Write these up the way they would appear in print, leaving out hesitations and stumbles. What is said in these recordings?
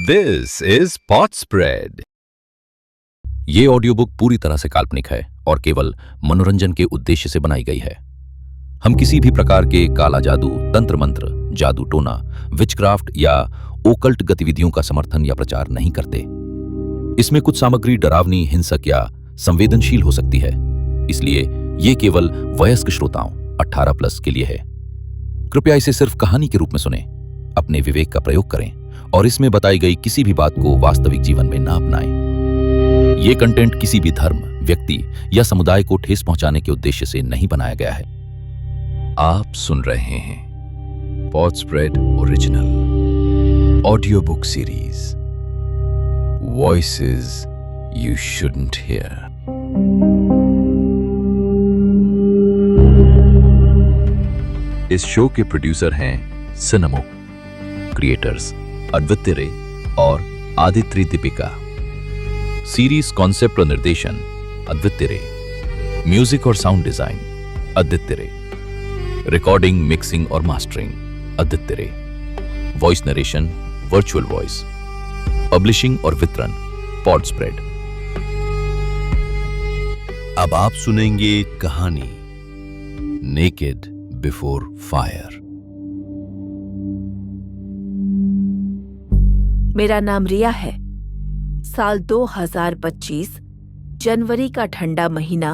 This is Pot Spread. ये audio book पूरी तरह से काल्पनिक है और केवल मनोरंजन के उद्देश्य से बनाई गई है। हम किसी भी प्रकार के काला जादू, तंत्र मंत्र, जादू टोना, विचक्राफ्ट या ओकल्ट गतिविधियों का समर्थन या प्रचार नहीं करते। इसमें कुछ सामग्री डरावनी, हिंसक या संवेदनशील हो सकती है, इसलिए ये केवल वयस्क श्रोताओं 18+ के लिए है। कृपया इसे सिर्फ कहानी के रूप में सुनें, अपने विवेक का प्रयोग करें और इसमें बताई गई किसी भी बात को वास्तविक जीवन में ना अपनाएं। ये कंटेंट किसी भी धर्म, व्यक्ति या समुदाय को ठेस पहुंचाने के उद्देश्य से नहीं बनाया गया है। आप सुन रहे हैं pot spread original audio book series voices you shouldn't here. इस शो के प्रोड्यूसर हैं सिनेमो, क्रिएटर्स अद्वितीय रे और आदित्य दीपिका। सीरीज कॉन्सेप्ट और निर्देशन अद्वितीय रे, म्यूजिक और साउंड डिजाइन अद्वितीय रे, रिकॉर्डिंग, मिक्सिंग और मास्टरिंग अद्वितीय रे, voice narration, virtual voice, publishing और वितरण पॉट स्प्रेड। अब आप सुनेंगे कहानी नेकेड बिफोर फायर। मेरा नाम रिया है। साल 2025, जनवरी का ठंडा महीना,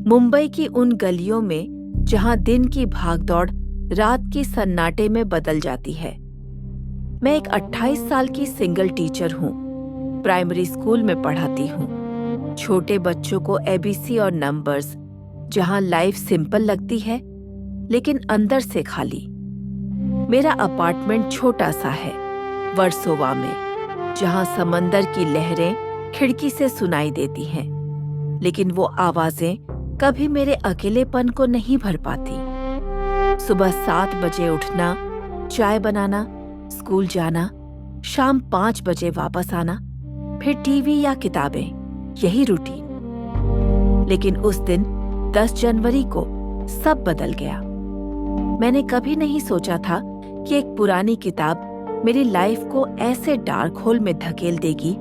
मुंबई की उन गलियों में जहां दिन की भागदौड़ रात की सन्नाटे में बदल जाती है। मैं एक 28 साल की सिंगल टीचर हूं। प्राइमरी स्कूल में पढ़ाती हूं। छोटे बच्चों को एबीसी और नंबर्स, जहां लाइफ सिंपल लगती है लेकिन अंदर से खाली। मेरा अपार्टमेंट छोटा सा है वर्सोवा में, जहां समंदर की लहरें खिड़की से सुनाई देती हैं, लेकिन वो आवाजें कभी मेरे अकेलेपन को नहीं भर पाती। सुबह 7 बजे उठना, चाय बनाना, स्कूल जाना, शाम 5 बजे वापस आना, फिर टीवी या किताबें, यही रूटीन। लेकिन उस दिन 10 जनवरी को सब बदल गया। मैंने कभी नहीं सोचा था कि एक पुरानी किताब मेरी लाइफ को ऐसे डार्क होल में धकेल देगी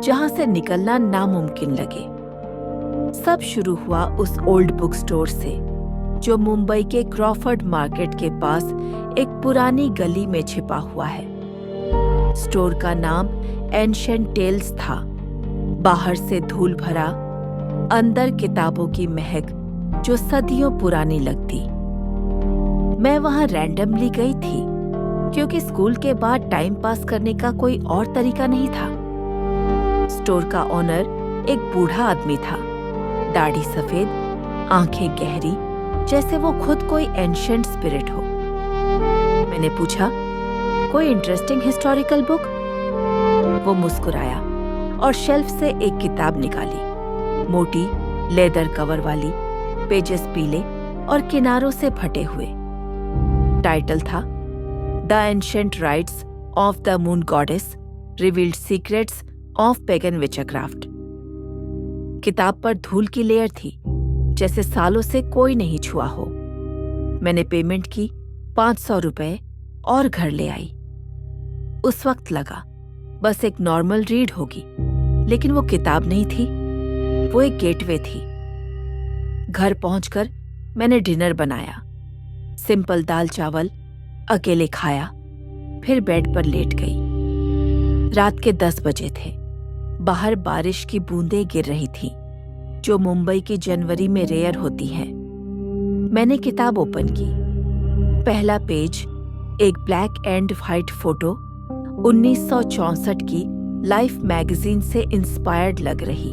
जहां से निकलना नामुमकिन लगे। सब शुरू हुआ उस ओल्ड बुक स्टोर से, जो मुंबई के क्रॉफर्ड मार्केट के पास एक पुरानी गली में छिपा हुआ है। स्टोर का नाम एंशिएंट टेल्स था। बाहर से धूल भरा, अंदर किताबों की महक जो सदियों पुरानी लगती। मैं वहां रैंडमली गई थी, क्योंकि स्कूल के बाद टाइम पास करने का कोई और तरीका नहीं था। स्टोर का ओनर एक बूढ़ा आदमी था, दाढ़ी सफेद, आंखें गहरी, जैसे वो खुद कोई एंशिएंट स्पिरिट हो। मैंने पूछा, कोई इंटरेस्टिंग हिस्टोरिकल बुक? वो मुस्कुराया और शेल्फ से एक किताब निकाली, मोटी लेदर कवर वाली, पेजेस पीले और किनारों से फटे हुए। टाइटल था the ancient rights of the moon goddess, revealed secrets of pagan witchcraft. किताब पर धूल की लेयर थी, जैसे सालों से कोई नहीं छुआ हो। मैंने पेमेंट की 500 रुपए और घर ले आई। उस वक्त लगा बस एक नॉर्मल रीड होगी, लेकिन वो किताब नहीं थी, वो एक गेटवे थी। घर पहुंचकर मैंने डिनर बनाया। सिंपल दाल चावल अकेले खाया, फिर बेड पर लेट गई। रात के 10 बजे थे। बाहर बारिश की बूंदें गिर रही थीं, जो मुंबई की जनवरी में रेयर होती हैं। मैंने किताब ओपन की। पहला पेज एक ब्लैक एंड व्हाइट फोटो 1964 की लाइफ मैगजीन से इंस्पायर्ड लग रही।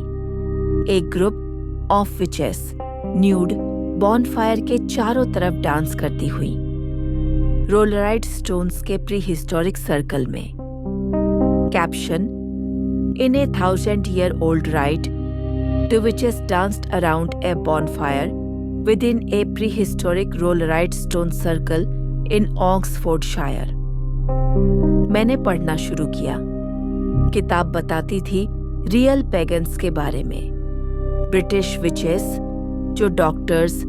एक group of witches nude bonfire के चारों तरफ डांस करती हुई, रोलराइट स्टोन्स के प्री हिस्टोरिक सर्कल में। Caption, in A 1000-year-old rite, two witches danced around a bonfire within a prehistoric rolleright stone circle in Oxfordshire। मैंने पढ़ना शुरू किया। किताब बताती थी रियल पेगन्स के बारे में, ब्रिटिश विचेस जो डॉक्टर्स,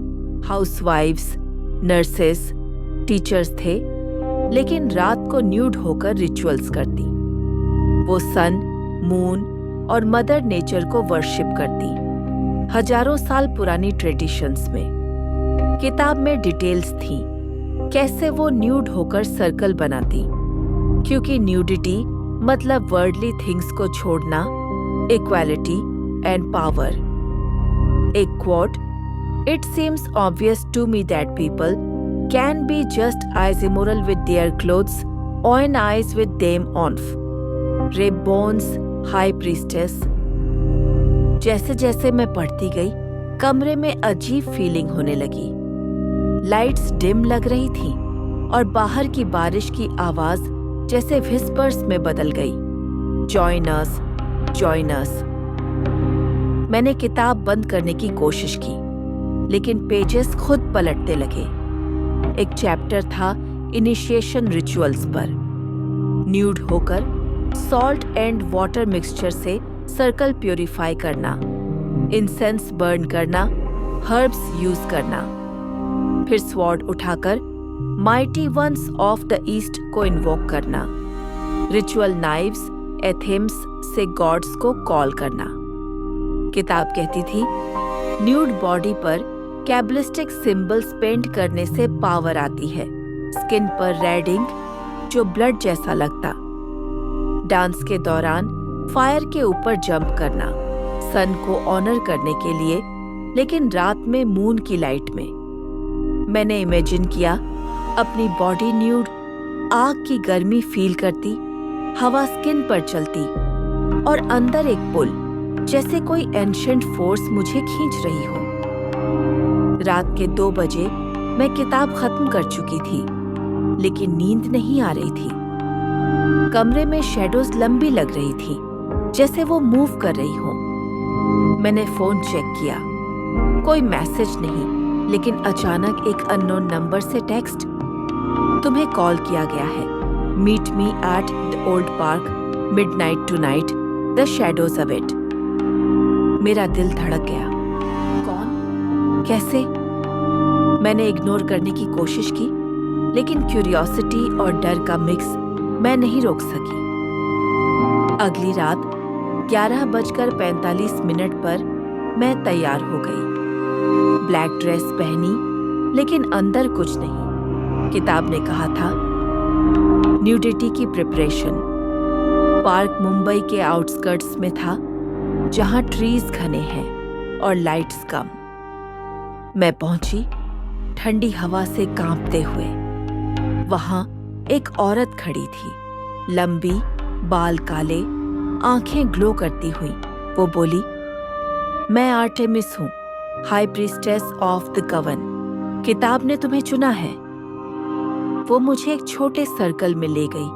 हाउसवाइव्स, नर्सेस, टीचर्स थे, लेकिन रात को न्यूड होकर रिचुअल्स करती। वो सन, मून और मदर नेचर को वर्शिप करती, हजारों साल पुरानी ट्रेडिशंस में। किताब में डिटेल्स थी कैसे वो न्यूड होकर सर्कल बनाती, क्योंकि न्यूडिटी मतलब वर्ल्डली थिंग्स को छोड़ना, इक्वालिटी एंड पावर। एक quote, "It seems obvious to me that people can be just as immoral with their clothes on eyes with them off." रे बोन्स, हाई प्रीस्टेस। जैसे जैसे मैं पढ़ती गई, कमरे में अजीब फीलिंग होने लगी। लाइट्स डिम लग रही थी और बाहर की बारिश की आवाज जैसे विस्पर्स में बदल गई। Join us, join us. मैंने किताब बंद करने की कोशिश की, लेकिन पेजेस खुद पलटने लगे। एक चैप्टर था इनिशिएशन रिचुअल्स पर। न्यूड होकर सॉल्ट एंड वाटर मिक्सचर से सर्कल प्यूरिफाई करना, इंसेंस बर्न करना, हर्ब्स यूज करना, फिर स्वॉर्ड उठाकर mighty ones of the east को इन्वोक करना, रिचुअल नाइव्स, एथेम्स से गॉड्स को कॉल करना। किताब कहती थी न्यूड बॉडी पर कैबलिस्टिक सिंबल्स पेंट करने से पावर आती है, स्किन पर रेड इंक जो ब्लड जैसा लगता, डांस के दौरान फायर के ऊपर जंप करना, सन को ऑनर करने के लिए, लेकिन रात में मून की लाइट में। मैंने इमेजिन किया अपनी बॉडी न्यूड, आग की गर्मी फील करती, हवा स्किन पर चलती और अंदर एक पुल, जैसे कोई एंशिएंट फोर्स मुझे खींच रही हो। रात के 2 बजे मैं किताब खत्म कर चुकी थी, लेकिन नींद नहीं आ रही थी। कमरे में शैडोज लंबी लग रही थी, जैसे वो मूव कर रही हो। मैंने फोन चेक किया, कोई मैसेज नहीं, लेकिन अचानक एक अननोन नंबर से टेक्स्ट, "तुम्हें कॉल किया गया है, meet me at the old park midnight tonight, the shadows await." मेरा दिल धड़क गया। कौन? कैसे? मैंने इग्नोर करने की कोशिश की, लेकिन क्यूरियोसिटी और डर का मिक्स मैं नहीं रोक सकी। अगली रात 11:45 पर मैं तैयार हो गई। ब्लैक ड्रेस पहनी, लेकिन अंदर कुछ नहीं। किताब ने कहा था न्यूडिटी की प्रिपरेशन। पार्क मुंबई के आउटस्कर्ट्स में था, जहां ट्रीज घने हैं और लाइट्स कम। मैं पहुंची, ठंडी हवा से कांपते हुए। वहां एक औरत खड़ी थी, लंबी, बाल काले, आंखें ग्लो करती हुई। वो बोली, "मैं आर्टेमिस हूं, हाई प्रीस्टेस ऑफ द कवन। किताब ने तुम्हें चुना है।" वो मुझे एक छोटे सर्कल में ले गई,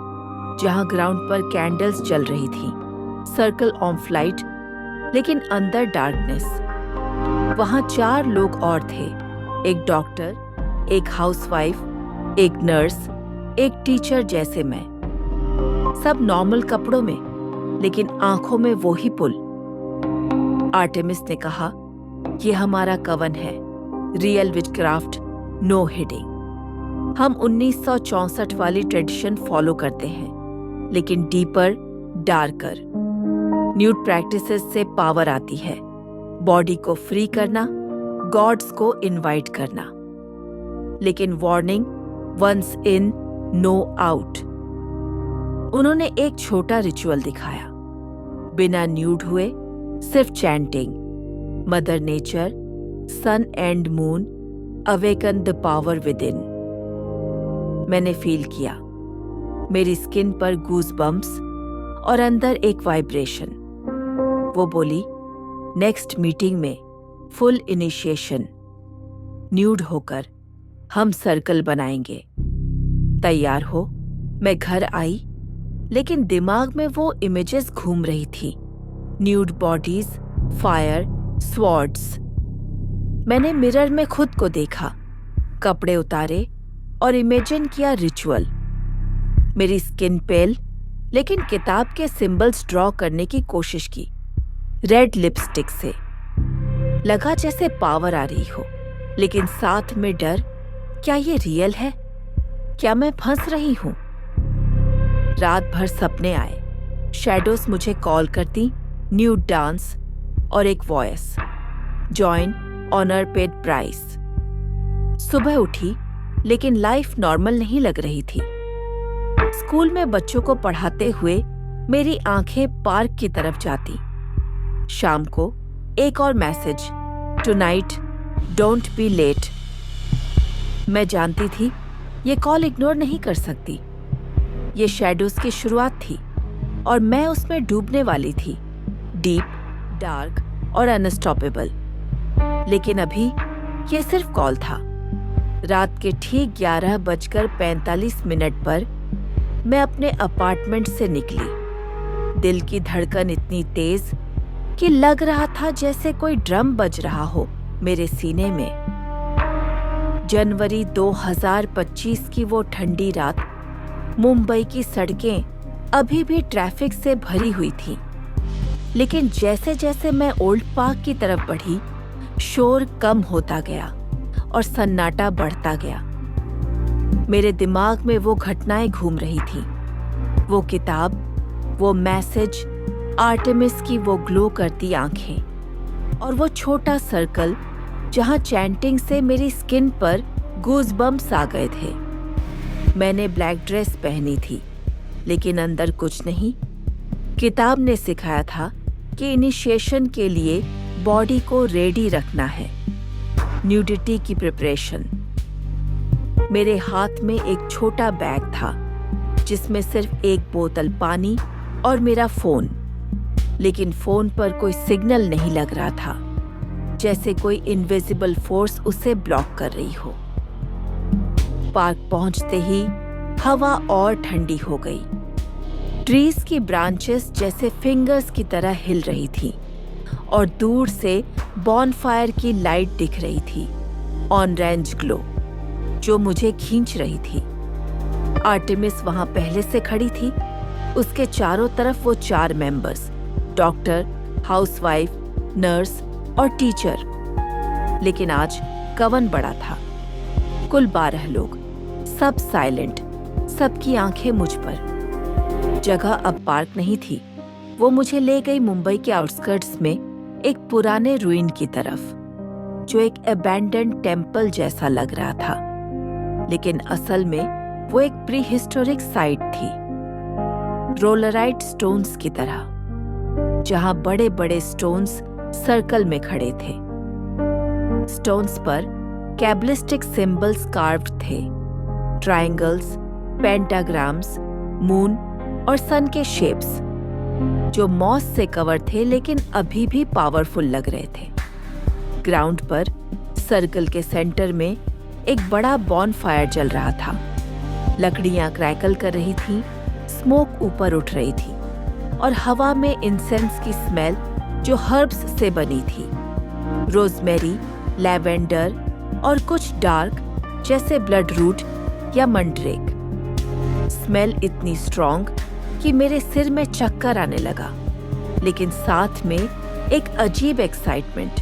जहां ग्राउंड पर कैंडल्स जल रही थी। सर्कल ऑन फ्लाइट, लेकिन अंदर डार्कनेस। वहां 4 लोग और थे, एक डॉक्टर, एक हाउसवाइफ, एक नर्स, एक टीचर जैसे मैं। सब नॉर्मल कपड़ों में, लेकिन आंखों में वो ही पुल। आर्टेमिस ने कहा, "ये हमारा कवन है, रियल विचक्राफ्ट, नो हिडिंग। हम 1964 वाली ट्रेडिशन फॉलो करते हैं, लेकिन डीपर, डार्कर। न्यूड प्रैक्टिसेस से पावर आती है, बॉडी को फ्री करना, गॉड्स को इनवाइट करना। लेकिन warning, once in, no out." उन्होंने एक छोटा रिचुअल दिखाया, बिना न्यूड हुए, सिर्फ chanting, mother nature, sun and moon, awaken the power within. मैंने फील किया, मेरी स्किन पर गूज बम्प्स और अंदर एक वाइब्रेशन। वो बोली, "नेक्स्ट मीटिंग में फुल इनिशिएशन, न्यूड होकर हम सर्कल बनाएंगे। तैयार हो?" मैं घर आई, लेकिन दिमाग में वो इमेजेस घूम रही थी, न्यूड बॉडीज, फायर, स्वॉर्ड्स। मैंने मिरर में खुद को देखा, कपड़े उतारे और इमेजिन किया रिचुअल। मेरी स्किन पेल, लेकिन किताब के सिंबल्स ड्रॉ करने की कोशिश की, रेड लिपस्टिक से। लगा जैसे पावर आ रही हो, लेकिन साथ में डर। क्या ये रियल है? क्या मैं फंस रही हूं? रात भर सपने आए, शैडोज मुझे कॉल करती, न्यूड डांस और एक voice, join honour paid price. सुबह उठी लेकिन लाइफ नॉर्मल नहीं लग रही थी। स्कूल में बच्चों को पढ़ाते हुए मेरी आंखें पार्क की तरफ जाती। शाम को एक और message, tonight don't be late. मैं जानती थी ये कॉल इग्नोर नहीं कर सकती। ये शैडोज की शुरुआत थी और मैं उसमें डूबने वाली थी, डीप, डार्क और अनस्टॉपेबल। लेकिन अभी ये सिर्फ कॉल था। रात के ठीक 11:45 पर मैं अपने अपार्टमेंट से निकली। दिल की धड़कन इतनी तेज कि लग रहा था जैसे कोई ड्रम बज रहा हो मेरे सीने में। जनवरी 2025 की वो ठंडी रात, मुंबई की सड़कें अभी भी ट्रैफिक से भरी हुई थीं। लेकिन जैसे जैसे मैं ओल्ड पार्क की तरफ बढ़ी, शोर कम होता गया और सन्नाटा बढ़ता गया। मेरे दिमाग में वो घटनाएं घूम रही थीं, वो किताब, वो मैसेज, आर्टेमिस की वो ग्लो करती आंखें और वो छोटा सर्कल जहां चैंटिंग से मेरी स्किन पर गूज़बम्प्स आ गए थे। मैंने ब्लैक ड्रेस पहनी थी लेकिन अंदर कुछ नहीं। किताब ने सिखाया था कि इनिशिएशन के लिए बॉडी को रेडी रखना है, न्यूडिटी की प्रिपरेशन। मेरे हाथ में एक छोटा बैग था जिसमें सिर्फ एक बोतल पानी और मेरा फोन। लेकिन फोन पर कोई सिग्नल नहीं लग रहा था, जैसे कोई इनविजिबल फोर्स उसे ब्लॉक कर रही हो। पार्क पहुंचते ही हवा और ठंडी हो गई। ट्रीज की ब्रांचेस जैसे फिंगर्स की तरह हिल रही थी और दूर से बॉनफायर की लाइट दिख रही थी, ऑरेंज ग्लो, जो मुझे खींच रही थी। आर्टेमिस वहां पहले से खड़ी थी। उसके चारों तरफ वो 4 मेंबर्स, डॉक्टर, हाउसवाइफ, नर्स और टीचर। लेकिन आज कवन बड़ा था। कुल 12 लोग, सब साइलेंट, सबकी आंखें मुझ पर। जगह अब पार्क नहीं थी। वो मुझे ले गई मुंबई के आउटस्कर्ट्स में एक पुराने रुइन की तरफ, जो एक अबैंडन्ड टेम्पल जैसा लग रहा था। लेकिन असल में वो एक प्री हिस्टोरिक साइट थी, रोलराइट स्टोन्स की तरह, जहां बड़े बड़े स्टोन्स सर्कल में खड़े थे। स्टोन्स पर कैबलिस्टिक सिंबल्स कार्व्ड थे, ट्रायंगल्स, पेंटाग्राम्स, मून और सन के शेप्स, जो मॉस से कवर थे लेकिन अभी भी पावरफुल लग रहे थे। ग्राउंड पर सर्कल के सेंटर में एक बड़ा बॉनफायर जल रहा था। लकड़ियां क्रैकल कर रही थीं, स्मोक ऊपर उठ रही थी और हवा में इंसेंस की स्मेल जो हर्ब्स से बनी थी, रोजमेरी, लैवेंडर और कुछ डार्क जैसे ब्लड रूट या मंड्रेक। स्मेल इतनी स्ट्रॉन्ग कि मेरे सिर में चक्कर आने लगा, लेकिन साथ में एक अजीब एक्साइटमेंट,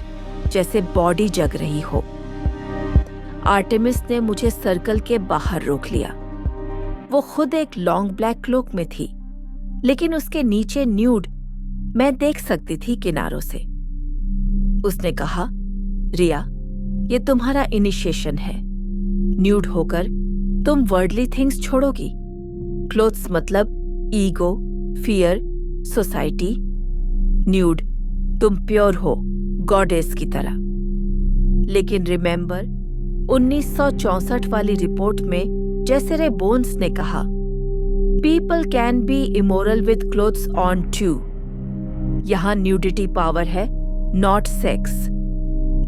जैसे बॉडी जग रही हो। आर्टेमिस ने मुझे सर्कल के बाहर रोक लिया। वो खुद एक लॉन्ग ब्लैक क्लोक में थी, लेकिन उसके नीचे न्यूड मैं देख सकती थी किनारों से। उसने कहा, रिया, ये तुम्हारा इनिशिएशन है। न्यूड होकर तुम वर्ल्डली थिंग्स छोड़ोगी। क्लोथ्स मतलब ईगो, फियर, सोसाइटी। न्यूड, तुम प्योर हो, गॉडेस की तरह। लेकिन रिमेंबर, 1964 वाली रिपोर्ट में जेसेरे बोन्स ने कहा, people can be immoral with clothes on too. यहां न्यूडिटी पावर है, नॉट सेक्स।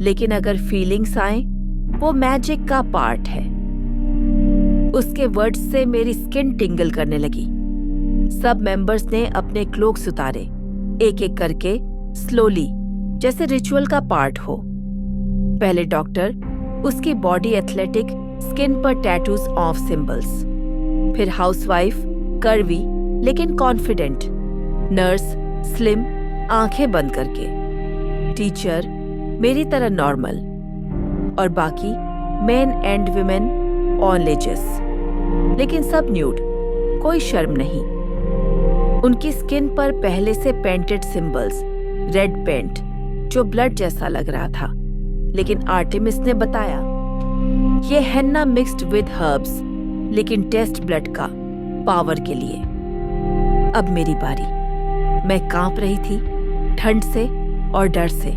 लेकिन अगर फीलिंग्स आए, वो मैजिक का पार्ट है। उसके वर्ड्स से मेरी स्किन टिंगल करने लगी। सब मेंबर्स ने अपने क्लोक्स उतारे, एक एक करके, स्लोली, जैसे रिचुअल का पार्ट हो। पहले डॉक्टर, उसकी बॉडी एथलेटिक, स्किन पर टैटूज ऑफ सिंबल्स। फिर हाउसवाइफ, कर्वी लेकिन कॉन्फिडेंट। नर्स, स्लिम, आंखें बंद करके। टीचर, मेरी तरह नॉर्मल। और बाकी main and women all ages, लेकिन सब न्यूड, कोई शर्म नहीं। उनकी स्किन पर पहले से पेंटेड सिंबल्स, रेड पेंट जो ब्लड जैसा लग रहा था, लेकिन आर्टेमिस ने बताया ये हेन्ना मिक्स्ड विद हर्ब्स, लेकिन टेस्ट ब्लड का पावर के लिए। अब मेरी बारी। मैं कांप रही थी, ठंड से और डर से,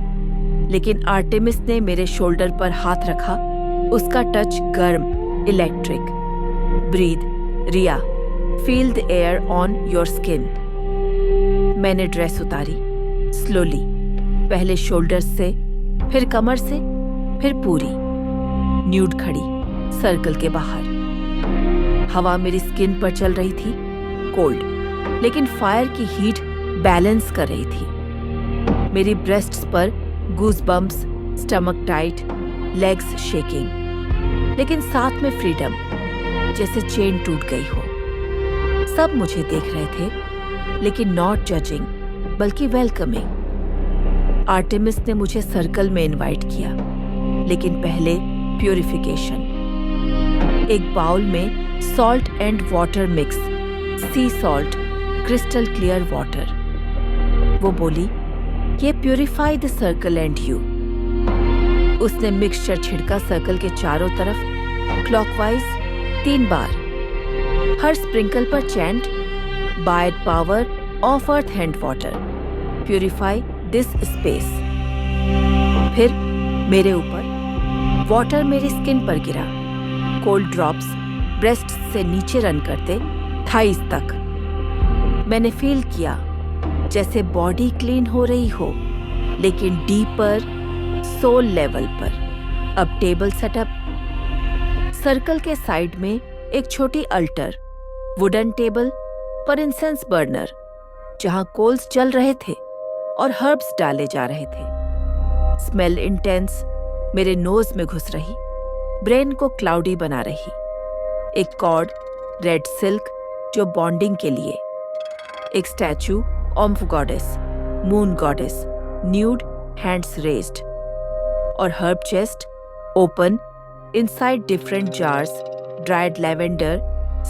लेकिन आर्टेमिस ने मेरे शोल्डर पर हाथ रखा। उसका टच गर्म, electric. Breathe, Riya, feel the air on your skin. मैंने ड्रेस उतारी, स्लोली, पहले शोल्डर्स से, फिर कमर से, फिर पूरी। न्यूड खड़ी, सर्कल के बाहर। हवा मेरी स्किन पर चल रही थी, कोल्ड, लेकिन फायर की हीट बैलेंस कर रही थी। मेरी ब्रेस्ट्स पर गूज bumps, stomach tight, legs shaking, लेकिन साथ में फ्रीडम, जैसे चेन टूट गई हो। सब मुझे देख रहे थे, लेकिन नॉट जजिंग, बल्कि वेलकमिंग। आर्टेमिस ने मुझे सर्कल में इनवाइट किया, लेकिन पहले प्यूरिफिकेशन। एक बाउल में salt and water mix, C salt, crystal clear water. वो बोली, ये purify the circle and you. उसने मिक्सचर छिड़का सर्कल के चारों तरफ, क्लॉकवाइज 3 बार। हर स्प्रिंकल पर chant, by power of earth and water, purify this space. फिर मेरे ऊपर वाटर मेरी स्किन पर गिरा, कोल्ड ड्रॉप्स ब्रेस्ट से नीचे रन करते थाइस तक। मैंने फील किया जैसे बॉडी क्लीन हो रही हो, लेकिन डीपर, सोल लेवल पर। अब टेबल सेटअप। सर्कल के साइड में एक छोटी अल्टर, वुडन टेबल पर इंसेंस बर्नर, जहां कोल्स जल रहे थे और हर्ब्स डाले जा रहे थे। स्मेल इंटेंस, मेरे नोज में घुस रही, ब्रेन को क्लाउडी बना रही। एक कॉर्ड, रेड सिल्क, जो बॉन्डिंग के लिए। एक स्टैचू, ऑम्फ goddess, moon goddess, nude, hands raised. और herb chest, open, inside different jars, dried lavender,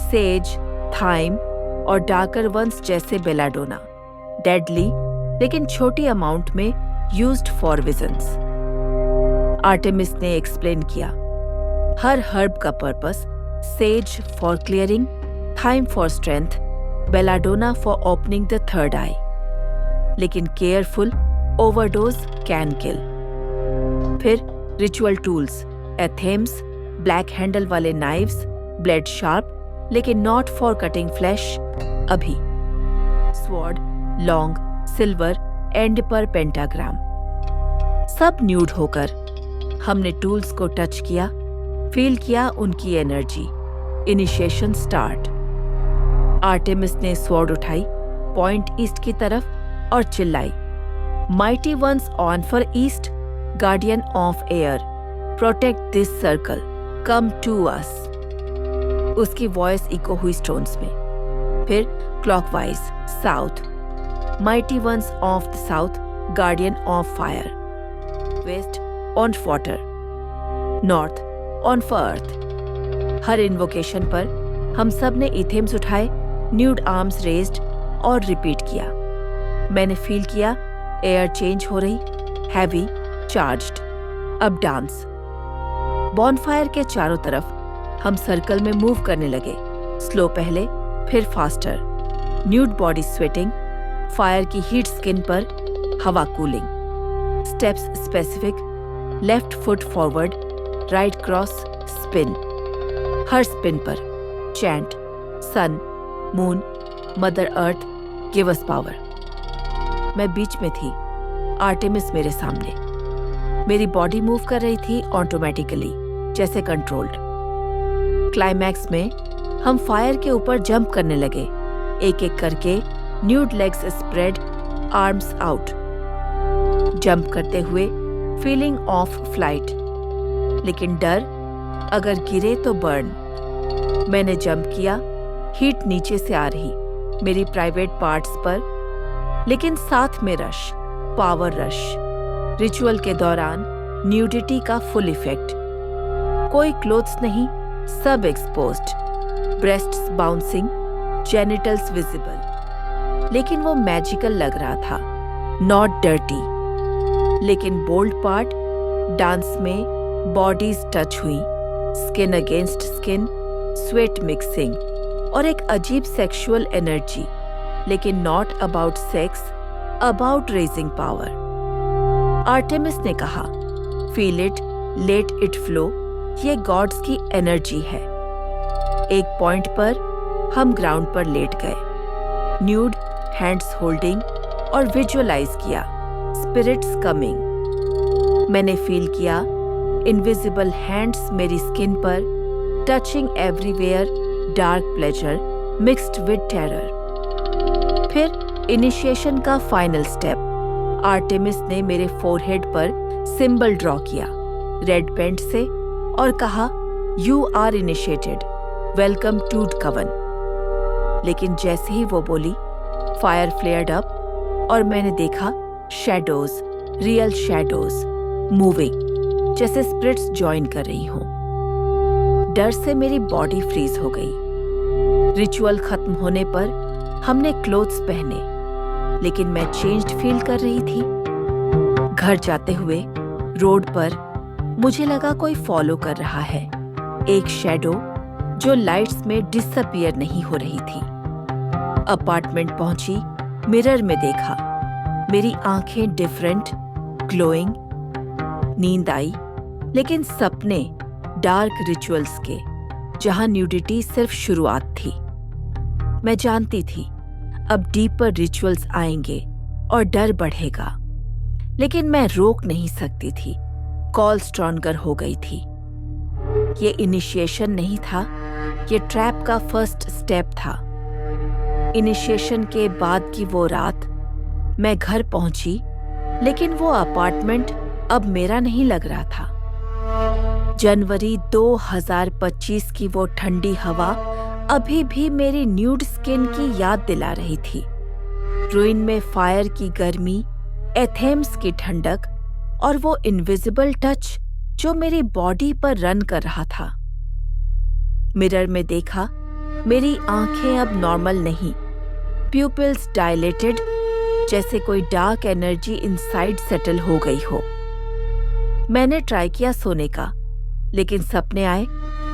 sage, thyme और डार्कर वंस जैसे बेलाडोना। डेडली, लेकिन छोटी अमाउंट में, यूज्ड फॉर विजन्स। आर्टेमिस ने एक्सप्लेन किया, हर हर्ब का purpose, sage for clearing, thyme for strength, belladonna for opening the third eye. लेकिन केयरफुल ओवरडोज कैन किल। फिर ritual tools, athames, black handle वाले नाइव्स, ब्लेड शार्प, लेकिन not for cutting flesh अभी। Sword, long, silver, end पर pentagram. सब nude होकर हमने tools को टच किया, फील किया उनकी एनर्जी। Initiation start. आर्टेमिस ने स्वॉर्ड उठाई, पॉइंट ईस्ट की तरफ, और चिल्लाई, mighty ones on for east, guardian of air, protect this circle, come to us. उसकी वॉइस इको हुई स्टोन्स में। फिर clockwise, south, mighty ones of the south, guardian of fire. West, on water. North, on for earth. हर invocation पर हम सब ने athames उठाए, न्यूड आर्म्स रेज्ड, और रिपीट किया। मैंने फील किया एयर चेंज हो रही, हैवी, चार्ज्ड। अब डांस। बॉनफायर के चारों तरफ हम सर्कल में मूव करने लगे, स्लो पहले, फिर faster. Nude body sweating, fire की हीट स्किन पर, हवा cooling. Steps specific, left foot forward, right cross, spin. हर स्पिन पर chant, sun, moon, mother earth, give us power. मैं बीच में थी, आर्टेमिस मेरे सामने। मेरी बॉडी मूव कर रही थी ऑटोमेटिकली, जैसे कंट्रोल्ड। क्लाइमैक्स में हम फायर के ऊपर जंप करने लगे, एक एक करके, nude legs spread, arms out. Jump करते हुए फीलिंग ऑफ फ्लाइट, लेकिन डर, अगर गिरे तो बर्न। मैंने जंप किया, हीट नीचे से आ रही मेरी प्राइवेट पार्ट्स पर, लेकिन साथ में रश, पावर रश। रिचुअल के दौरान न्यूडिटी का फुल इफेक्ट। कोई क्लोथ्स नहीं, सब exposed, breasts bouncing, genitals visible, लेकिन वो मैजिकल लग रहा था, नॉट डर्टी। लेकिन बोल्ड पार्ट, डांस में बॉडीज टच हुई, skin against skin, sweat mixing और एक अजीब सेक्सुअल एनर्जी, लेकिन not about sex, about raising power. Artemis ने कहा, feel it, let it flow, ये गॉड्स की एनर्जी है। एक पॉइंट पर हम ग्राउंड पर लेट गए, न्यूड, हैंड्स होल्डिंग और विजुअलाइज किया स्पिरिट्स कमिंग। मैंने फील किया इनविजिबल हैंड्स मेरी स्किन पर, touching everywhere, dark pleasure mixed with terror. फिर इनिशिएशन का फाइनल स्टेप, आर्टेमिस ने मेरे फोरहेड पर सिंबल ड्रॉ किया रेड पेंट से और कहा, you are initiated, welcome to coven. लेकिन जैसे ही वो बोली, फायर फ्लेयर्ड अप और मैंने देखा शैडोज, रियल शैडोज मूविंग, जैसे स्पिरिट्स ज्वाइन कर रही हों। डर से मेरी बॉडी फ्रीज हो गई। रिचुअल खत्म होने पर हमने क्लोथ्स पहने, लेकिन मैं चेंज्ड फील कर रही थी। घर जाते हुए रोड पर मुझे लगा कोई फॉलो कर रहा है, एक शैडो जो लाइट्स में डिसअपीयर नहीं हो रही थी। अपार्टमेंट पहुंची, मिरर में देखा, मेरी आंखें डिफरेंट, ग्लोइंग। नींद आई, लेकिन सपने डार्क रिचुअल्स के, जहां न्यूडिटी सिर्फ शुरुआत थी। मैं जानती थी अब डीपर रिचुअल्स आएंगे और डर बढ़ेगा, लेकिन मैं रोक नहीं सकती थी। कॉल स्ट्रॉन्गर हो गई थी। ये इनिशिएशन नहीं था, ये ट्रैप का फर्स्ट स्टेप था। इनिशिएशन के बाद की वो रात मैं घर पहुंची, लेकिन वो अपार्टमेंट अब मेरा नहीं लग रहा था। जनवरी 2025 की वो ठंडी हवा अभी भी मेरी न्यूड स्किन की याद दिला रही थी। रुइन में फायर की गर्मी, एथेम्स की ठंडक और वो इनविजिबल टच जो मेरी बॉडी पर रन कर रहा था। मिरर में देखा, मेरी आंखें अब नॉर्मल नहीं, प्यूपिल्स डायलेटेड, जैसे कोई डार्क एनर्जी इनसाइड सेटल हो गई हो। मैंने ट्राई किया सोने का, लेकिन सपने आए,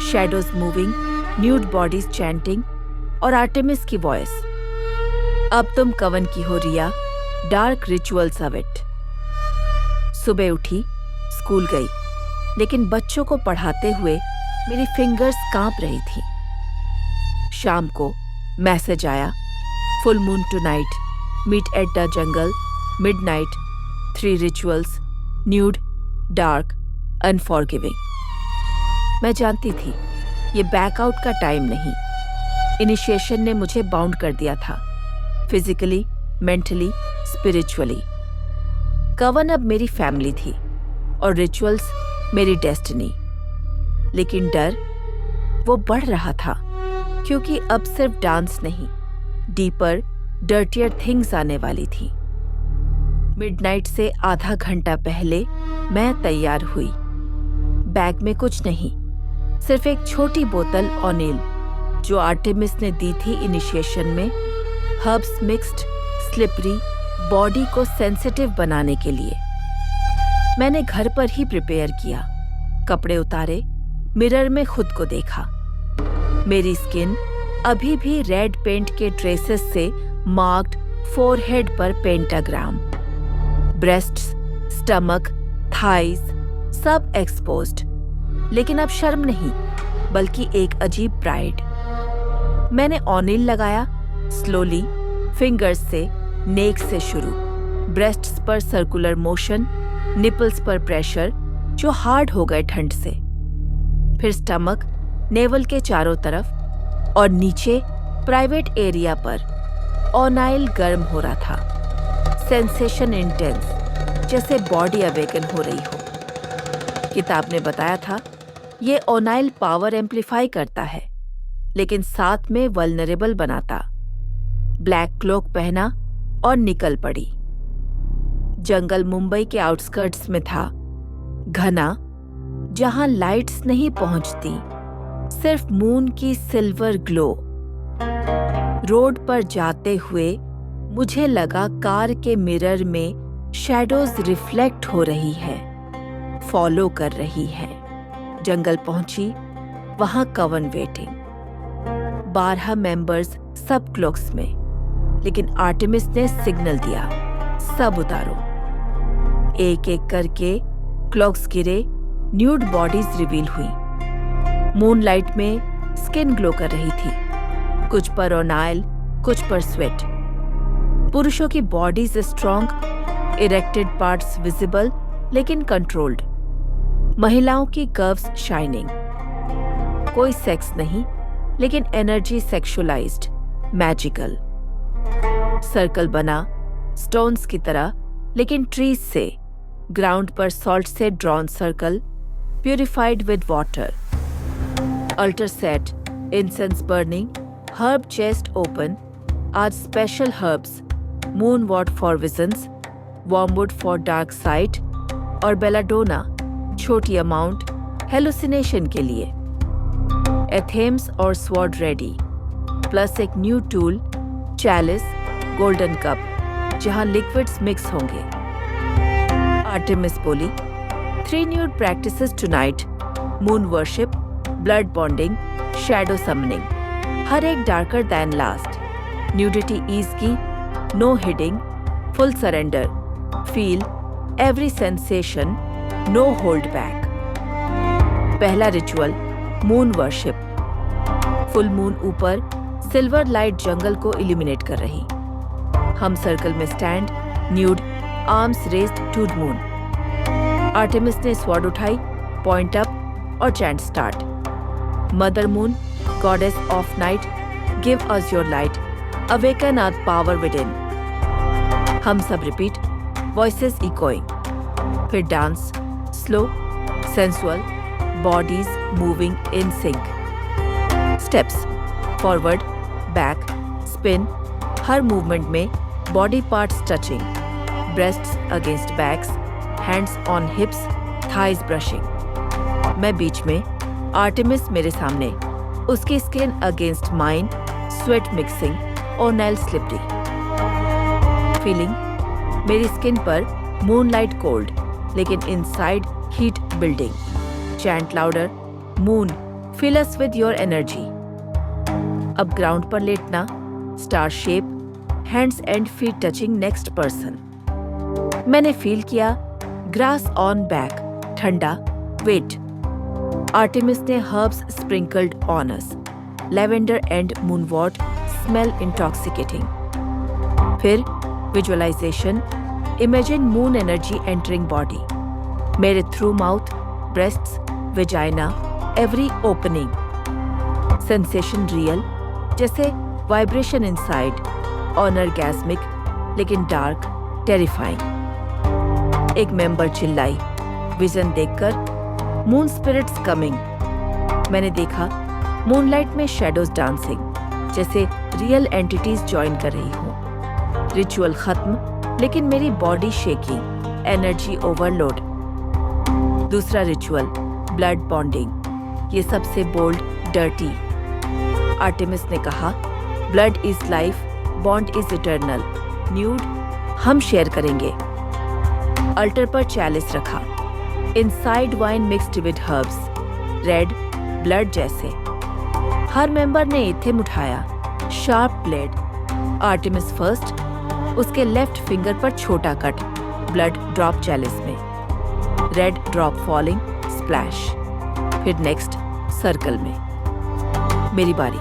shadows moving, nude bodies chanting और आर्टेमिस की वॉइस, अब तुम कवन की हो रिया, डार्क रिचुअल्स ऑफ इट। सुबह उठी, स्कूल गई, लेकिन बच्चों को पढ़ाते हुए मेरी फिंगर्स कांप रही थी। शाम को मैसेज आया, full moon tonight, meet at the jungle, midnight, 3 rituals, nude, dark, unforgiving. मैं जानती थी ये बैकआउट का टाइम नहीं। इनिशिएशन ने मुझे बाउंड कर दिया था, फिजिकली, मेंटली, स्पिरिचुअली। कवन अब मेरी फैमिली थी और रिचुअल्स मेरी डेस्टिनी। लेकिन डर वो बढ़ रहा था, क्योंकि अब सिर्फ डांस नहीं, डीपर, डर्टियर थिंग्स आने वाली थी। मिडनाइट से आधा घंटा पहले मैं तैयार हुई। बैग में कुछ नहीं, सिर्फ एक छोटी बोतल ओनेल जो आर्टेमिस ने दी थी इनिशिएशन में, हर्ब्स मिक्स्ड, स्लिपरी, बॉडी को सेंसिटिव बनाने के लिए। मैंने घर पर ही प्रिपेयर किया, कपड़े उतारे, मिरर में खुद को देखा। मेरी स्किन अभी भी रेड पेंट के ट्रेसेस से मार्क्ड, फोरहेड पर पेंटाग्राम, ब्रेस्ट्स, स्टमक, थाइज सब एक्सपोज्ड। लेकिन अब शर्म नहीं, बल्कि एक अजीब प्राइड। मैंने ऑनिल लगाया, स्लोली, फिंगर्स से, नेक से शुरू, ब्रेस्ट्स पर सर्कुलर मोशन, निपल्स पर प्रेशर जो हार्ड हो गए ठंड से, फिर स्टमक, नेवल के चारों तरफ और नीचे प्राइवेट एरिया पर। ओनाइल गर्म हो रहा था, सेंसेशन इंटेंस, जैसे बॉडी अवेकन हो रही हो। किताब ने बताया था ये ओनाइल पावर एम्प्लीफाई करता है, लेकिन साथ में वल्नरेबल बनाता। ब्लैक क्लोक पहना और निकल पड़ी। जंगल मुंबई के आउटस्कर्ट्स में था, घना, जहां लाइट्स नहीं पहुंचती, सिर्फ मून की सिल्वर ग्लो। रोड पर जाते हुए मुझे लगा कार के मिरर में शैडोज रिफ्लेक्ट हो रही है, फॉलो कर रही है। जंगल पहुंची, वहां कवन वेटिंग। 12 मेंबर्स सब क्लॉक्स में, लेकिन आर्टेमिस ने सिग्नल दिया, सब उतारो। एक एक करके क्लॉक्स गिरे, न्यूड बॉडीज रिवील हुई। मूनलाइट में स्किन ग्लो कर रही थी, कुछ पर ऑनाइल, कुछ पर स्वेट। पुरुषों की bodies strong, erected parts visible लेकिन कंट्रोल्ड। महिलाओं की कर्व्स शाइनिंग। कोई सेक्स नहीं, लेकिन एनर्जी सेक्सुअलाइज्ड, मैजिकल। सर्कल बना स्टोन्स की तरह, लेकिन ट्रीज से। ग्राउंड पर सॉल्ट से drawn circle, purified with water. Altar set, incense burning, herb chest open. आज special herbs, moonwort for visions, wormwood for dark sight और बेलाडोना छोटी अमाउंट हेलुसिनेशन के लिए। एथेम्स और स्वॉर्ड रेडी, प्लस एक new tool, chalice, golden cup, जहां liquids mix होंगे। Artemis बोली, 3 nude practices tonight, moon worship, blood bonding, shadow summoning, हर एक darker than last. Nudity is key, no hiding, full surrender, feel every sensation, no hold back. पहला ritual, moon worship. Full moon ऊपर, silver light जंगल को illuminate कर रही। हम circle में stand, nude, arms raised to moon. Artemis ने sword उठाई, पॉइंट अप और chant start. Mother moon, goddess of night, give us your light, awaken our power within. हम सब रिपीट, वॉइसेस इकोइंग। फिर dance, slow, sensual, bodies moving in sync. Steps, forward, back, spin, हर movement में body parts touching, breasts against backs, hands on hips, thighs brushing. मैं बीच में, Artemis मेरे सामने, उसकी skin against mine, sweat mixing और नेल स्लिपरी। फीलिंग, मेरी स्किन पर मूनलाइट कोल्ड, लेकिन inside heat building. Chant louder, moon, fill us with your energy. अब ग्राउंड पर लेटना, star shape, hands and feet touching next person. मैंने feel किया, grass on back, ठंडा, वेट। आर्टेमिस ने herbs sprinkled on us, lavender and moonwort, smell intoxicating. फिर visualisation, imagine moon energy entering body, मेरे through mouth, breasts, vagina, every opening. Sensation real, जैसे vibration inside, orgasmic लेकिन dark, terrifying. एक member चिल्लाई, vision देखकर, moon spirits coming. मैंने देखा, moonlight में शैडोज डांसिंग, जैसे रियल एंटिटीज ज्वाइन कर रही हूँ। रिचुअल खत्म, लेकिन मेरी बॉडी शेकिंग, एनर्जी ओवरलोड। दूसरा रिचुअल, ब्लड बॉन्डिंग, ये सबसे बोल्ड, डर्टी। आर्टेमिस ने कहा, blood is life, bond is eternal. Nude, हम शेयर करेंगे। अल्टर पर चैलिस रखा, inside wine mixed with herbs, red, blood जैसे। हर मेंबर ने एथेम उठाया, शार्प ब्लेड। आर्टेमिस फर्स्ट, उसके लेफ्ट फिंगर पर छोटा कट, ब्लड ड्रॉप चैलिस में। Red drop falling, splash. फिर नेक्स्ट सर्कल में। मेरी बारी,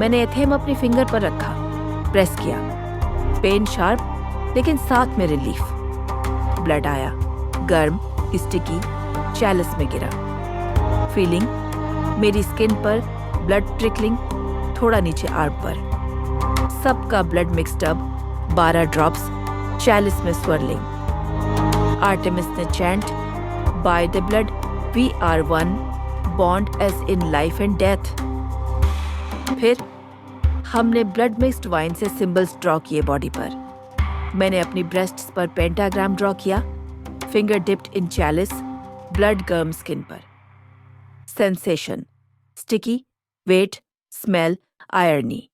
मैंने एथेम अपनी फिंगर पर रखा, प्रेस किया। पेन शार्प, लेकिन साथ में रिलीफ। ब्लड आया, गर्म, स्टिकी, चैलिस में गिरा। फीलिंग, मेरी स्किन पर ब्लड ट्रिकलिंग, थोड़ा नीचे आर्म पर। सबका blood mixed up, 12 drops, chalice में स्वर्लिंग। आर्टेमिस ने chant, by the blood we are one, bond as in life and death. फिर हमने ब्लड मिक्स्ड वाइन से सिंबल्स ड्रॉ किए बॉडी पर। मैंने अपनी ब्रेस्ट्स पर पेंटाग्राम ड्रॉ किया, finger dipped in chalice, blood गर्म स्किन पर। Sensation, sticky, wet, smell, irony.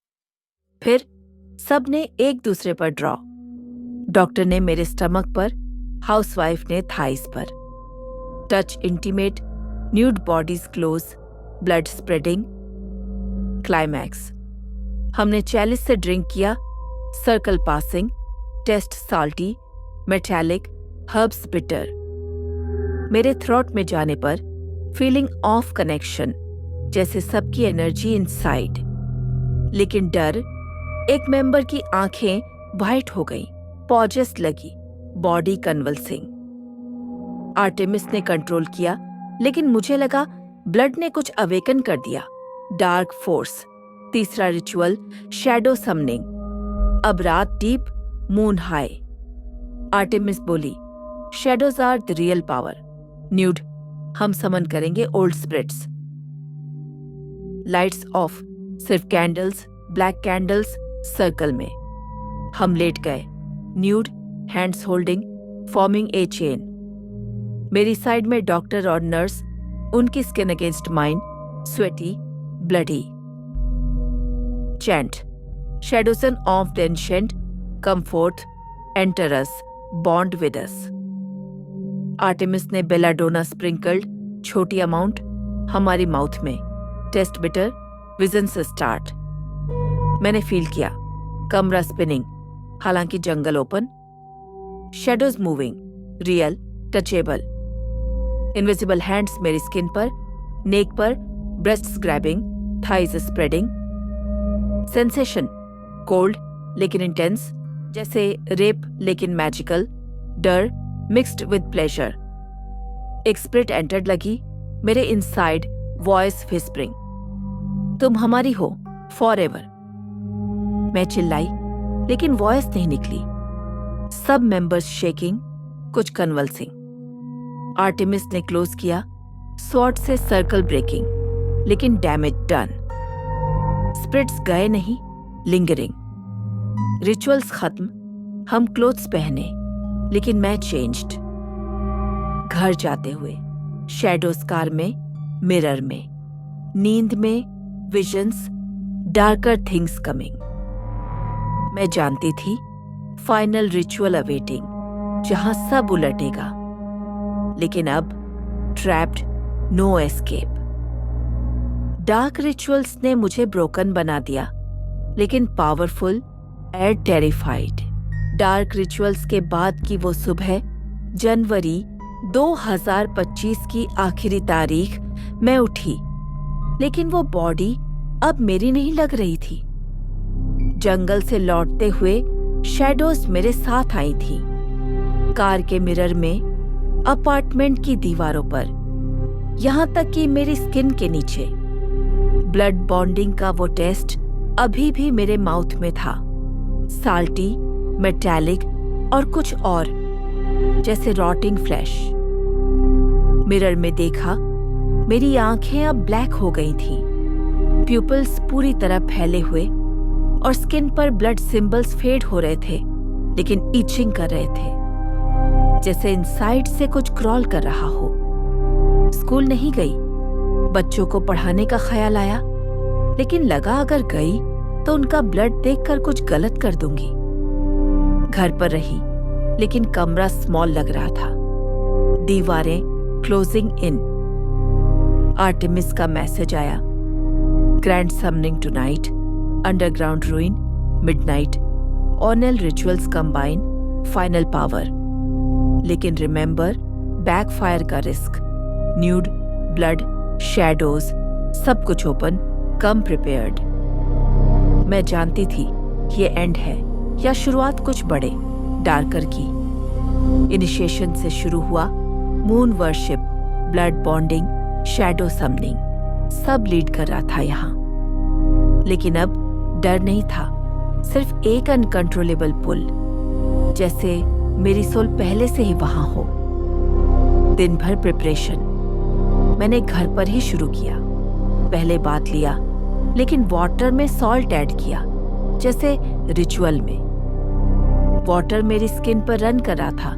फिर सब ने एक दूसरे पर ड्रॉ। डॉक्टर ने मेरे स्टमक पर, हाउसवाइफ ने थाइस पर। Touch intimate, nude bodies close, blood spreading. Climax, हमने चैलिस से ड्रिंक किया, circle passing, taste salty, metallic, herbs bitter. मेरे थ्रोट में जाने पर फीलिंग ऑफ कनेक्शन, जैसे सबकी एनर्जी इनसाइड। लेकिन डर, एक मेंबर की आंखें वाइट हो गईं, पॉजेस लगी, बॉडी कन्वल्सिंग। आर्टेमिस ने कंट्रोल किया, लेकिन मुझे लगा ब्लड ने कुछ अवेकन कर दिया। डार्क फोर्स, तीसरा रिचुअल, शैडो समनिंग। अब रात डीप, मून हाई। आर्टेमिस बोली, shadows are the real power. Nude, हम समन करेंगे ओल्ड स्पिरिट्स। लाइट्स ऑफ, सिर्फ कैंडल्स, ब्लैक कैंडल्स, सर्कल में। हम लेट गए, nude, hands holding, forming a chain. मेरी साइड में डॉक्टर और नर्स, उनकी skin against mine, sweaty, bloody. Chant, shadow son of the ancient, come forth, enter us, bond with us. Artemis ने belladonna sprinkled, छोटी अमाउंट, हमारी माउथ में। Taste bitter, vision से start. मैंने फील किया, कमरा स्पिनिंग, हालांकि जंगल open. Shadows moving, real, touchable. Invisible hands मेरी स्किन पर, नेक पर, breasts grabbing, thighs spreading. Sensation, cold लेकिन इंटेंस, जैसे रेप लेकिन मैजिकल। डर मिक्स्ड विद प्लेजर। एक स्पिरिट एंटर्ड लगी, मेरे इनसाइड, वॉइस विस्परिंग, तुम हमारी हो फॉरएवर। मैं चिल्लाई, लेकिन वॉइस नहीं निकली। सब मेंबर्स शेकिंग, कुछ कन्वल्सिंग। आर्टेमिस ने क्लोज किया, स्वॉर्ड से सर्कल ब्रेकिंग, लेकिन डैमेज डन। स्पिरिट्स गए नहीं, लिंगरिंग। रिचुअल्स खत्म, हम क्लोथ्स पहने, लेकिन मैं चेंज्ड। घर जाते हुए, शैडो स्कार में, मिरर में, नींद में, विजन्स, डार्कर थिंग्स कमिंग। मैं जानती थी, फाइनल रिचुअल अवेटिंग, जहां सब उलटेगा। लेकिन अब trapped, no escape. Dark rituals ने मुझे ब्रोकन बना दिया, लेकिन powerful and terrified. Dark rituals के बाद की वो सुबह, जनवरी 2025 की आखिरी तारीख, मैं उठी, लेकिन वो बॉडी अब मेरी नहीं लग रही थी। जंगल से लौटते हुए शैडोज मेरे साथ आई थी, कार के मिरर में, अपार्टमेंट की दीवारों पर, यहां तक कि मेरी स्किन के नीचे। ब्लड बॉन्डिंग का वो टेस्ट अभी भी मेरे माउथ में था, साल्टी, मेटालिक और कुछ और, जैसे रॉटिंग फ्लैश। मिरर में देखा, मेरी आंखें अब ब्लैक हो गई थीं, प्यूपल्स पूरी तरह फैले हुए, और स्किन पर ब्लड सिंबल्स फेड हो रहे थे, लेकिन ईचिंग कर रहे थे, जैसे इनसाइड से कुछ क्रॉल कर रहा हो। स्कूल नहीं गई, बच्चों को पढ़ाने का ख्याल आया, लेकिन लगा अगर गई तो उनका ब्लड देखकर कुछ गलत कर दूंगी। घर पर रही, लेकिन कमरा स्मॉल लग रहा था, दीवारें क्लोजिंग इन। आर्टेमिस का मैसेज आया, grand summoning tonight, underground ruin, midnight, all rituals combine, final power. लेकिन रिमेंबर, बैकफायर का रिस्क, न्यूड, ब्लड, शैडोज, सब कुछ ओपन, कम प्रिपेयर्ड। मैं जानती थी ये एंड है या शुरुआत कुछ बड़े, डार्कर की। इनिशिएशन से शुरू हुआ, moon worship, blood bonding, shadow summoning, सब लीड कर रहा था यहाँ। लेकिन अब डर नहीं था, सिर्फ एक अनकंट्रोलेबल पुल, जैसे मेरी सोल पहले से ही वहां हो। दिन भर प्रिपरेशन, मैंने घर पर ही शुरू किया। पहले बात लिया, लेकिन वाटर में सॉल्ट ऐड किया, जैसे रिचुअल में। वाटर मेरी स्किन पर रन कर रहा था,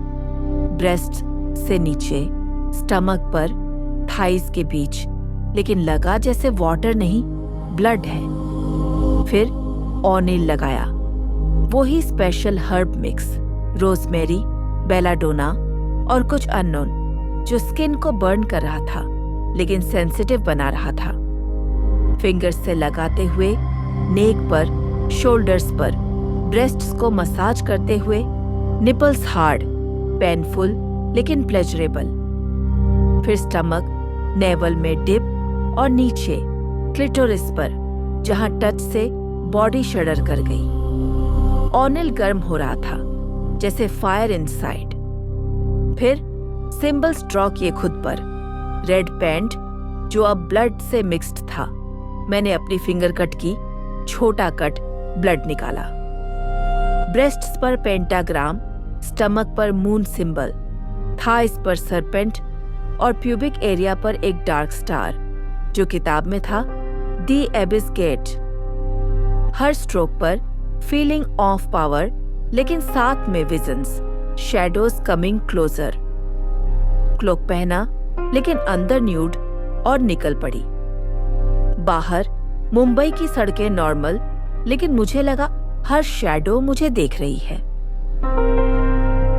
ब्रेस्ट से नीचे, स्टमक पर, थाइज के बीच, लेकिन लगा जैसे वाटर नहीं, ब्लड है। फिर ऑनिल लगाया, वो ही special herb mix, rosemary, belladonna और कुछ अननोन जो स्किन को बर्न कर रहा था लेकिन सेंसिटिव बना रहा था। फिंगर्स से लगाते हुए नेक पर, शोल्डर्स पर, ब्रेस्ट्स को मसाज करते हुए, निपल्स हार्ड, पेनफुल लेकिन प्लेजरेबल। फिर स्टमक, नेवल में डिप और नीचे क्लिटोरिस पर जहां टच से बॉडी शडर कर गई। ऑनिल गर्म हो रहा था जैसे फायर इनसाइड। फिर सिंबल्स ड्रॉ किए खुद पर। रेड पैंट जो अब ब्लड से मिक्स्ड था। मैंने अपनी फिंगर कट की, छोटा कट, ब्लड निकाला। ब्रेस्ट्स पर पेंटाग्राम, स्टमक पर मून सिंबल, थाइस पर सरपेंट और प्यूबिक एरिया पर एक डार्क स्टार जो किताब में था दी एबिस गेट। हर स्ट्रोक पर फीलिंग ऑफ पावर लेकिन साथ में visions, shadows coming closer. Cloak पहना लेकिन अंदर न्यूड और निकल पड़ी। बाहर मुंबई की सड़कें नॉर्मल लेकिन मुझे लगा हर शैडो मुझे देख रही है।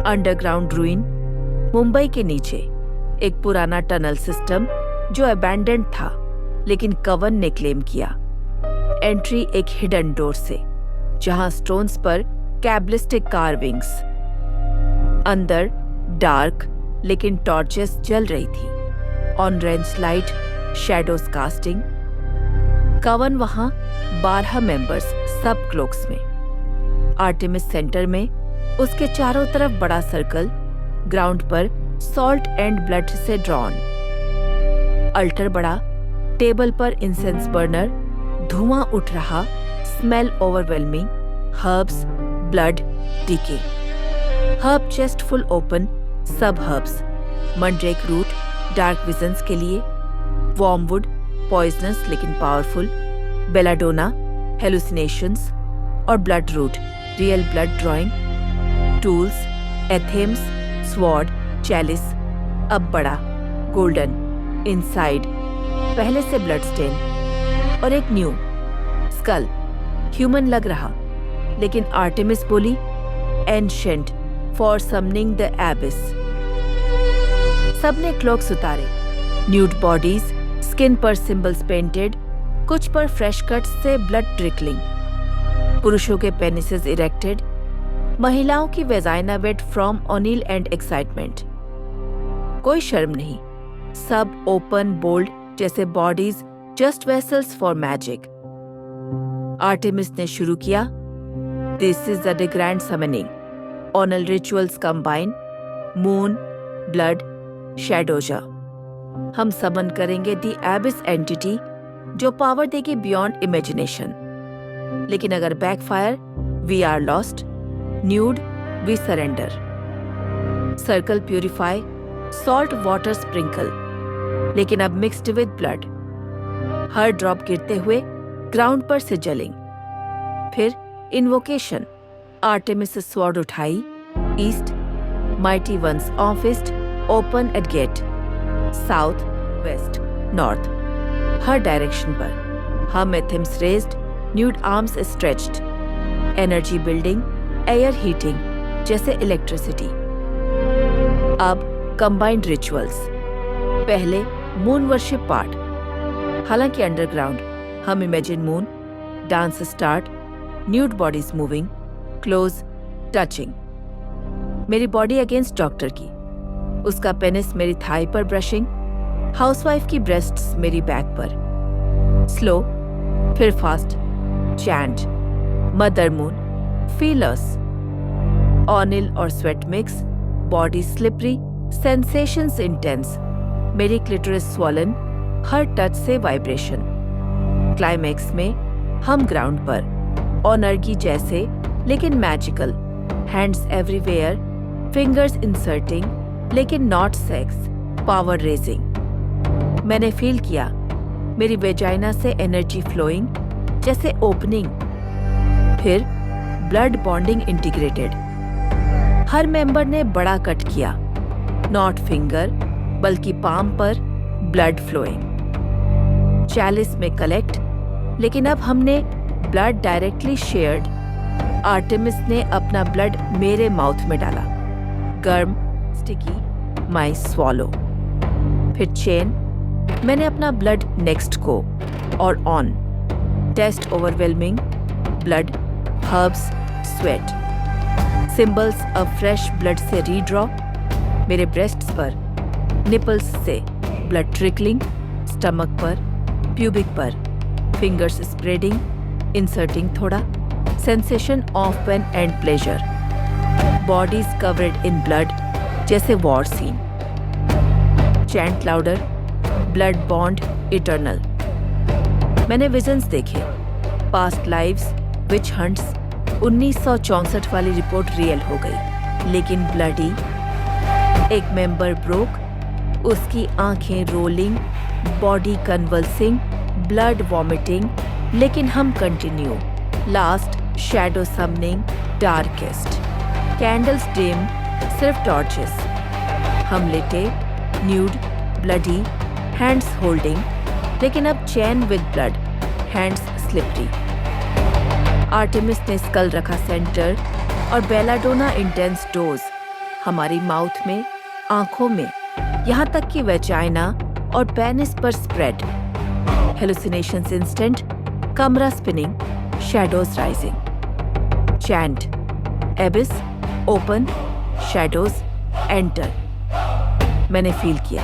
अंडरग्राउंड रूइन, मुंबई के नीचे एक पुराना टनल सिस्टम जो अबैंडन्ड था लेकिन कवन ने क्लेम किया। एंट्री एक हिडन डोर से जहां स्टोन्स पर कैबलिस्टिक कार्विंग्स। अंदर डार्क लेकिन टॉर्चेस जल रही थी। On range light, shadows casting. कवन वहां 12 मेंबर्स सब क्लोक्स में। आर्टेमिस सेंटर में उसके चारों तरफ बड़ा सर्कल, ग्राउंड पर सॉल्ट एंड ब्लड से ड्रॉन। अल्टर बड़ा, टेबल पर इंसेंस बर्नर, धुआं उठ रहा, smell overwhelming, herbs, blood, decay. Herb chest full open, सब herbs, mandrake root dark visions के लिए, वॉर्मवुड पॉइजनस लेकिन पावरफुल, बेलाडोना हेलुसिनेशंस और blood root real blood drawing. Tools, athames, sword, chalice, अब बड़ा, गोल्डन, इनसाइड पहले से ब्लड स्टेन और एक न्यू स्कल। ह्यूमन लग रहा लेकिन आर्टेमिस बोली ancient for summoning the abyss. सबने क्लोक्स उतारे, न्यूड बॉडीज, स्किन पर सिंबल्स पेंटेड, कुछ पर फ्रेश कट्स से ब्लड ट्रिकलिंग। पुरुषों के पेनिसेस इरेक्टेड, महिलाओं की vagina wet from oil and excitement. कोई शर्म नहीं, सब ओपन बोल्ड जैसे bodies, just vessels for magic. Artemis ने शुरू किया, this is the grand summoning, all rituals combine, moon, blood, shadows. हम समन करेंगे दी एबिस एंटिटी जो पावर देगी बियॉन्ड इमेजिनेशन। लेकिन अगर backfire, we are lost, nude, we surrender. Circle purify, salt water sprinkle, लेकिन अब मिक्स्ड विद ब्लड। हर drop गिरते हुए ग्राउंड पर से जलिंग। फिर इन्वोकेशन, आर्टेमिस स्वॉर्ड उठाई, east, mighty ones of east, open at gate, south, west, north, हर डायरेक्शन पर। हम athames raised, nude arms stretched, energy building, air heating जैसे इलेक्ट्रिसिटी। अब कंबाइंड रिचुअल्स। पहले मून वर्शिप पार्ट, हालांकि अंडरग्राउंड। हम imagine moon, dance start, nude bodies moving, close, touching. मेरी body against doctor की, उसका पेनिस मेरी थाई पर ब्रशिंग, हाउसवाइफ की ब्रेस्ट्स मेरी बैक पर। स्लो, फिर fast, chant, mother moon, feelers, oil और sweat mix, body slippery, sensations intense, मेरी क्लिटोरिस स्वॉलन, हर टच से वाइब्रेशन। क्लाइमैक्स में हम ग्राउंड पर, ऑनर्गी जैसे लेकिन magical, hands everywhere, fingers inserting लेकिन नॉट सेक्स, पावर रेजिंग। मैंने फील किया मेरी वेजाइना से एनर्जी फ्लोइंग जैसे ओपनिंग। फिर ब्लड बॉन्डिंग इंटीग्रेटेड। हर मेंबर ने बड़ा कट किया, नॉट फिंगर बल्कि पाम पर, ब्लड फ्लोइंग। चैलिस में कलेक्ट, लेकिन अब हमने ब्लड डायरेक्टली शेयर्ड। आर्टेमिस ने अपना ब्लड मेरे माउथ में डाला। गर्म, स्टिकी, माई स्वॉलो। फिर चेन, मैंने अपना ब्लड नेक्स्ट को और on. Taste overwhelming, blood, herbs, sweat. Symbols of fresh blood से रीड्रॉ। मेरे ब्रेस्ट्स पर, निपल्स से ब्लड ट्रिकलिंग, स्टमक पर, प्यूबिक पर, फिंगर्स स्प्रेडिंग, इंसर्टिंग थोड़ा, sensation of pain and pleasure. Bodies covered in blood जैसे war scene. Chant louder, blood bond eternal. मैंने visions देखे, पास्ट लाइव्स, विच हंट्स। 1964 वाली रिपोर्ट रियल हो गई, लेकिन ब्लडी। एक मेंबर ब्रोक, उसकी आंखें rolling, body convulsing, blood vomiting, लेकिन हम continue. Last shadow summoning, darkest. Candles dim, सिर्फ टॉर्चेस। हम लेटे, न्यूड, ब्लडी, हैंड्स होल्डिंग, लेकिन अब chain with blood, hands slippery. Artemis ने स्कल रखा सेंटर और बेलाडोना इंटेंस डोज हमारी माउथ में, आंखों में, यहाँ तक कि वेजाइना और पेनिस पर स्प्रेड। हेलुसिनेशंस इंस्टेंट, कमरा spinning, shadows rising. Chant, एबिस, open, shadows, enter. मैंने फील किया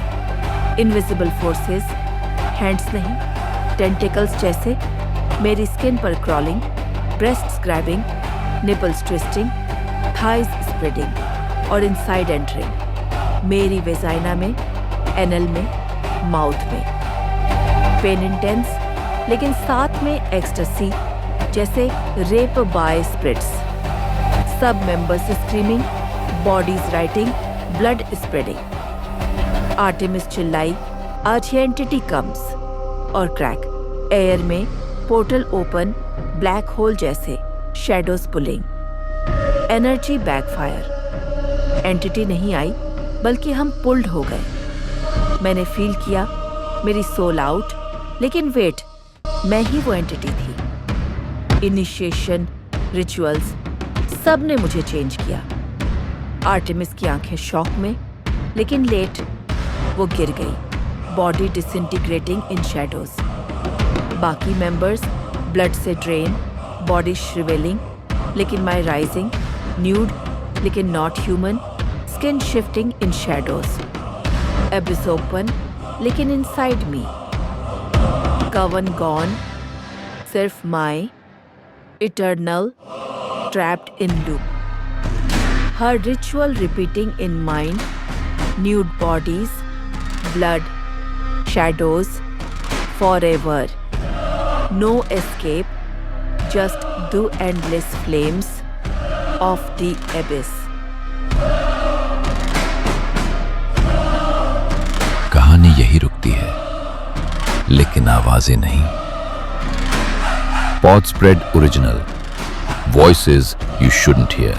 इनविजिबल फोर्सेस, हैंड्स नहीं, टेंटिकल्स जैसे, मेरी स्किन पर crawling, breasts grabbing, nipples twisting, thighs spreading और इनसाइड एंटरिंग। मेरी वेजाइना में, एनल में, माउथ में। पेन इंटेंस, लेकिन साथ में एक्सटेसी, जैसे रेप बाय स्प्रिट्स। सब members screaming, bodies writing, blood spreading. Artemis चिल्लाई, आज ये एंटिटी कम्स, और क्रैक। एयर में पोर्टल ओपन, ब्लैक होल जैसे, shadows pulling. Energy backfire. Entity नहीं आई, बल्कि हम पुल्ड हो गए। मैंने फील किया मेरी सोल आउट, लेकिन वेट, मैं ही वो एंटिटी थी। इनिशिएशन, रिचुअल्स, सब ने मुझे चेंज किया। आर्टेमिस की आंखें शॉक में, लेकिन लेट वो गिर गई, बॉडी डिसइंटीग्रेटिंग इन शैडोज। बाकी मेंबर्स ब्लड से ड्रेन, बॉडी श्रिवेलिंग, लेकिन माई राइजिंग, न्यूड, लेकिन not human, skin shifting in shadows. Abyss open, लेकिन इनसाइड मी। कवन गॉन, सिर्फ my, eternal, trapped in loop. हर ritual repeating in mind, nude bodies, blood, shadows, forever. No escape, just the endless flames of the abyss. कहानी यही रुकती है, लेकिन आवाजें नहीं। Pod Spread Original. Voices you shouldn't hear.